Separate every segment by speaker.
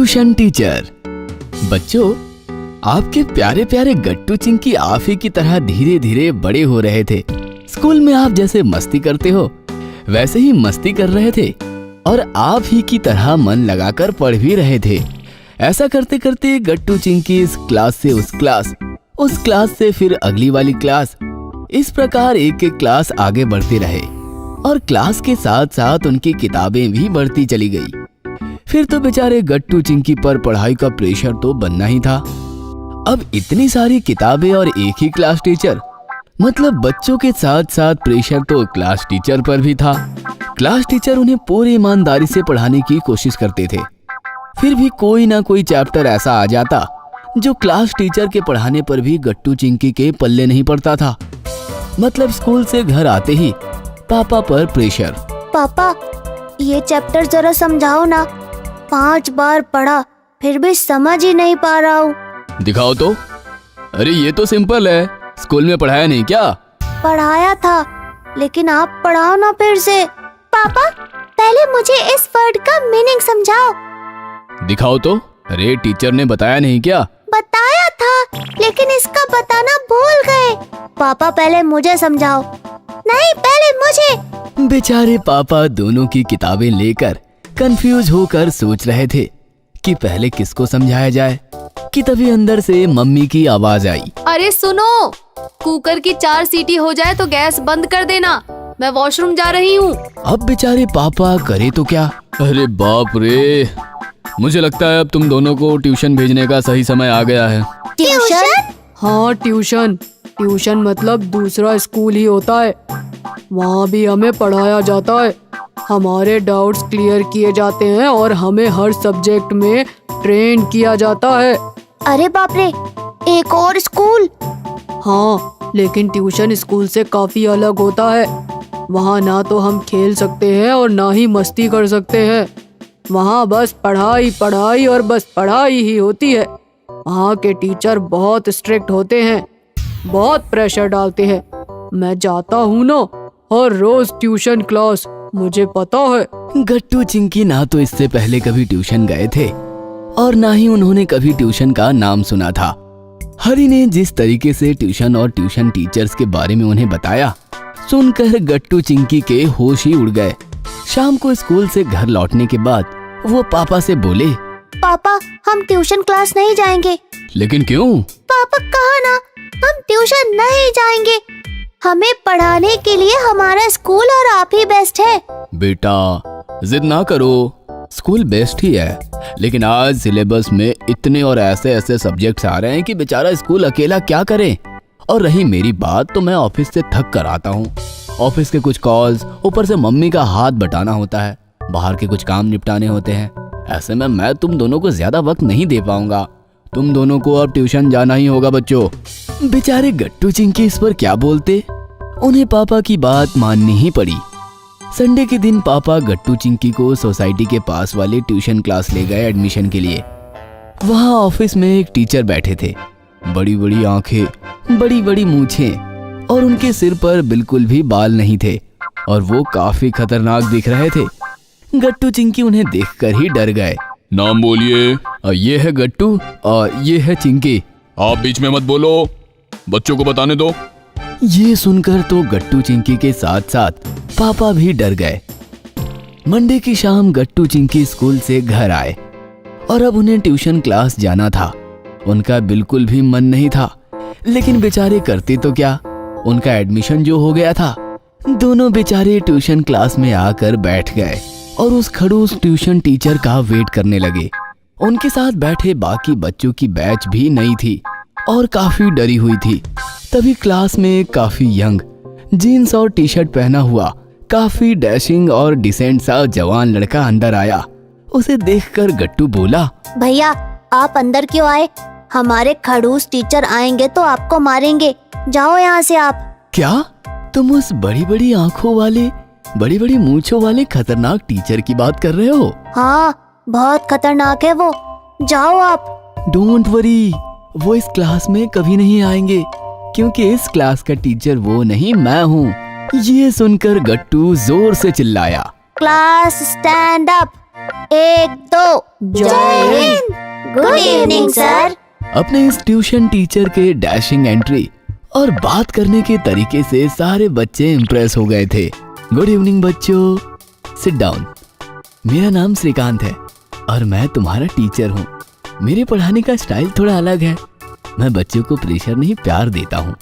Speaker 1: Tuition teacher. बच्चों, आपके प्यारे प्यारे गट्टू चिंकी आप ही की तरह धीरे धीरे बड़े हो रहे थे। स्कूल में आप जैसे मस्ती करते हो वैसे ही मस्ती कर रहे थे और आप ही की तरह मन लगाकर पढ़ भी रहे थे। ऐसा करते करते गट्टू चिंकी इस क्लास से उस क्लास से फिर अगली वाली क्लास, इस प्रकार एक एक क्लास आगे बढ़ते रहे और क्लास के साथ साथ उनकी किताबें भी बढ़ती चली गई। फिर तो बेचारे गट्टू चिंकी पर पढ़ाई का प्रेशर तो बनना ही था। अब इतनी सारी किताबें और एक ही क्लास टीचर, मतलब बच्चों के साथ साथ प्रेशर तो क्लास टीचर पर भी था। क्लास टीचर उन्हें पूरी ईमानदारी से पढ़ाने की कोशिश करते थे, फिर भी कोई ना कोई चैप्टर ऐसा आ जाता जो क्लास टीचर के पढ़ाने पर भी गट्टू चिंकी के पल्ले नहीं पड़ता था। मतलब स्कूल से घर आते ही पापा पर प्रेशर।
Speaker 2: पापा, ये चैप्टर जरा समझाओ ना, 5 बार पढ़ा फिर भी समझ ही नहीं पा रहा हूँ।
Speaker 1: दिखाओ तो। अरे ये तो सिंपल है, स्कूल में पढ़ाया नहीं क्या?
Speaker 2: पढ़ाया था, लेकिन आप पढ़ाओ ना फिर से। पापा, पहले मुझे इस वर्ड का मीनिंग समझाओ।
Speaker 1: दिखाओ तो। अरे टीचर ने बताया नहीं क्या?
Speaker 2: बताया था, लेकिन इसका बताना भूल गए। पापा, पहले मुझे समझाओ। नहीं, पहले मुझे।
Speaker 1: बेचारे पापा दोनों की किताबें लेकर कंफ्यूज होकर सोच रहे थे कि पहले किसको समझाया जाए कि तभी अंदर से मम्मी की आवाज आई।
Speaker 3: अरे सुनो, कुकर की 4 सीटी हो जाए तो गैस बंद कर देना, मैं वॉशरूम जा रही हूँ।
Speaker 1: अब बेचारे पापा करे तो क्या? अरे बाप रे, मुझे लगता है अब तुम दोनों को ट्यूशन भेजने का सही समय आ गया है।
Speaker 2: ट्यूशन?
Speaker 3: हाँ, ट्यूशन मतलब दूसरा स्कूल ही होता है। वहाँ भी हमें पढ़ाया जाता है, हमारे डाउट्स क्लियर किए जाते हैं और हमें हर सब्जेक्ट में ट्रेन किया जाता है।
Speaker 2: अरे बाप रे, एक और स्कूल?
Speaker 3: हाँ, लेकिन ट्यूशन स्कूल से काफी अलग होता है। वहाँ ना तो हम खेल सकते हैं और ना ही मस्ती कर सकते हैं। वहाँ बस पढ़ाई और बस पढ़ाई ही होती है। वहाँ के टीचर बहुत स्ट्रिक्ट होते हैं, बहुत प्रेशर डालते हैं। मैं जाता हूँ ना हर रोज ट्यूशन क्लास, मुझे पता है।
Speaker 1: गट्टू चिंकी ना तो इससे पहले कभी ट्यूशन गए थे और ना ही उन्होंने कभी ट्यूशन का नाम सुना था। हरी ने जिस तरीके से ट्यूशन और ट्यूशन टीचर्स के बारे में उन्हें बताया, सुनकर गट्टू चिंकी के होश ही उड़ गए। शाम को स्कूल से घर लौटने के बाद वो पापा से बोले,
Speaker 2: पापा, हम ट्यूशन क्लास नहीं जाएंगे।
Speaker 1: लेकिन क्यों?
Speaker 2: पापा, कहा ना, हम ट्यूशन नहीं जाएंगे। हमें पढ़ाने के लिए हमारा स्कूल और आप ही बेस्ट है।
Speaker 1: बेटा, जिद ना करो, स्कूल बेस्ट ही है, लेकिन आज सिलेबस में इतने और ऐसे सब्जेक्ट्स आ रहे हैं कि बेचारा स्कूल अकेला क्या करे। और रही मेरी बात, तो मैं ऑफिस से थक कर आता हूँ। ऑफिस के कुछ कॉल्स, ऊपर से मम्मी का हाथ बटाना होता है, बाहर के कुछ काम निपटाने होते हैं। ऐसे में मैं तुम दोनों को ज्यादा वक्त नहीं दे पाऊंगा। तुम दोनों को अब ट्यूशन जाना ही होगा बच्चों। बेचारे गट्टू चिंकी इस पर क्या बोलते, उन्हें पापा की बात माननी ही पड़ी। संडे के दिन पापा गट्टू चिंकी को सोसाइटी के पास वाले ट्यूशन क्लास ले गए एडमिशन के लिए। वहाँ ऑफिस में एक टीचर बैठे थे, बड़ी बड़ी आंखें, बड़ी बड़ी मूछें और उनके सिर पर बिल्कुल भी बाल नहीं थे और वो काफी खतरनाक दिख रहे थे। गट्टू चिंकी उन्हें देखकर ही डर गए। नाम बोलिए। ये है गट्टू और ये है चिंकी।
Speaker 4: आप बीच में मत बोलो, बच्चों को बताने दो।
Speaker 1: ये सुनकर तो गट्टू चिंकी के साथ साथ पापा भी डर गए। मंडे की शाम गट्टू चिंकी स्कूल से घर आए और अब उन्हें ट्यूशन क्लास जाना था। उनका बिल्कुल भी मन नहीं था, लेकिन बेचारे करते तो क्या, उनका एडमिशन जो हो गया था। दोनों बेचारे ट्यूशन क्लास में आकर बैठ गए और उस खड़ूस ट्यूशन टीचर का वेट करने लगे। उनके साथ बैठे बाकी बच्चों की बैच भी नई थी और काफी डरी हुई थी। तभी क्लास में एक काफी यंग, जीन्स और टी शर्ट पहना हुआ, काफी डैशिंग और डिसेंट सा जवान लड़का अंदर आया। उसे देखकर गट्टू बोला,
Speaker 2: भैया, आप अंदर क्यों आए? हमारे खड़ूस टीचर आएंगे तो आपको मारेंगे। जाओ यहाँ से आप।
Speaker 1: क्या तुम उस बड़ी बड़ी आंखों वाले, बड़ी बड़ी मूंछों वाले खतरनाक टीचर की बात कर रहे हो?
Speaker 2: हाँ, बहुत खतरनाक है वो। जाओ आप।
Speaker 1: डोंट वरी, वो इस क्लास में कभी नहीं आएंगे, क्योंकि इस क्लास का टीचर वो नहीं, मैं हूँ। ये सुनकर गट्टू जोर से चिल्लाया,
Speaker 2: क्लास स्टैंड अप। 1 2
Speaker 3: जय हिंद।
Speaker 2: Good evening sir.
Speaker 1: अपने इस ट्यूशन टीचर के डैशिंग एंट्री और बात करने के तरीके से सारे बच्चे इम्प्रेस हो गए थे। गुड इवनिंग बच्चों, सिट डाउन। मेरा नाम श्रीकांत है और मैं तुम्हारा टीचर हूँ। मेरे पढ़ाने का स्टाइल थोड़ा अलग है। मैं बच्चों को प्रेशर नहीं, प्यार देता हूँ।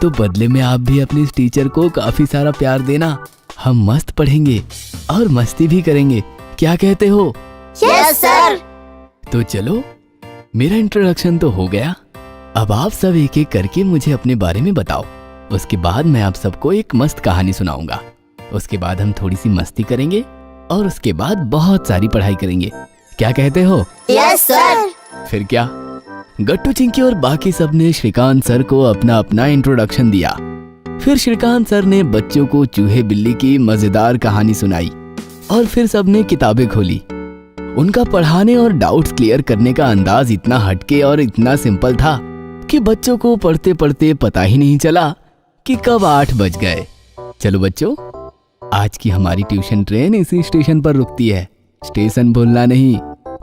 Speaker 1: तो बदले में आप भी अपने इस टीचर को काफी सारा प्यार देना। हम मस्त पढ़ेंगे और मस्ती भी करेंगे, क्या कहते हो?
Speaker 2: Yes sir.
Speaker 1: तो चलो, मेरा इंट्रोडक्शन तो हो गया। अब आप सब एक एक करके मुझे अपने बारे में बताओ। उसके बाद मैं आप सबको एक मस्त कहानी सुनाऊंगा। उसके बाद हम थोड़ी सी मस्ती करेंगे और उसके बाद बहुत सारी पढ़ाई करेंगे, क्या कहते हो?
Speaker 2: Yes sir.
Speaker 1: फिर क्या, गट्टू चिंकी और बाकी सब ने श्रीकांत सर को अपना अपना इंट्रोडक्शन दिया। फिर श्रीकांत सर ने बच्चों को चूहे बिल्ली की मजेदार कहानी सुनाई और फिर सबने किताबें खोली। उनका पढ़ाने और डाउट्स क्लियर करने का अंदाज इतना हटके और इतना सिंपल था कि बच्चों को पढ़ते पढ़ते पता ही नहीं चला कि कब 8 बज गए। चलो बच्चों, आज की हमारी ट्यूशन ट्रेन इसी स्टेशन पर रुकती है। स्टेशन भूलना नहीं,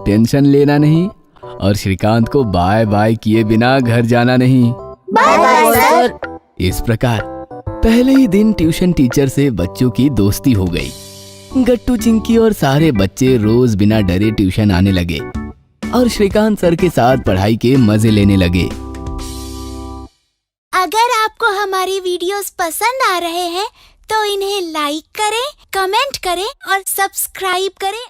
Speaker 1: टेंशन लेना नहीं और श्रीकांत को बाय बाय किए बिना घर जाना नहीं।
Speaker 2: Bye bye sir.
Speaker 1: इस प्रकार पहले ही दिन ट्यूशन टीचर से बच्चों की दोस्ती हो गई। गट्टू चिंकी और सारे बच्चे रोज बिना डरे ट्यूशन आने लगे और श्रीकांत सर के साथ पढ़ाई के मजे लेने लगे।
Speaker 2: अगर आपको हमारी वीडियोस पसंद आ रहे हैं तो इन्हें लाइक करें, कमेंट करें और सब्सक्राइब करें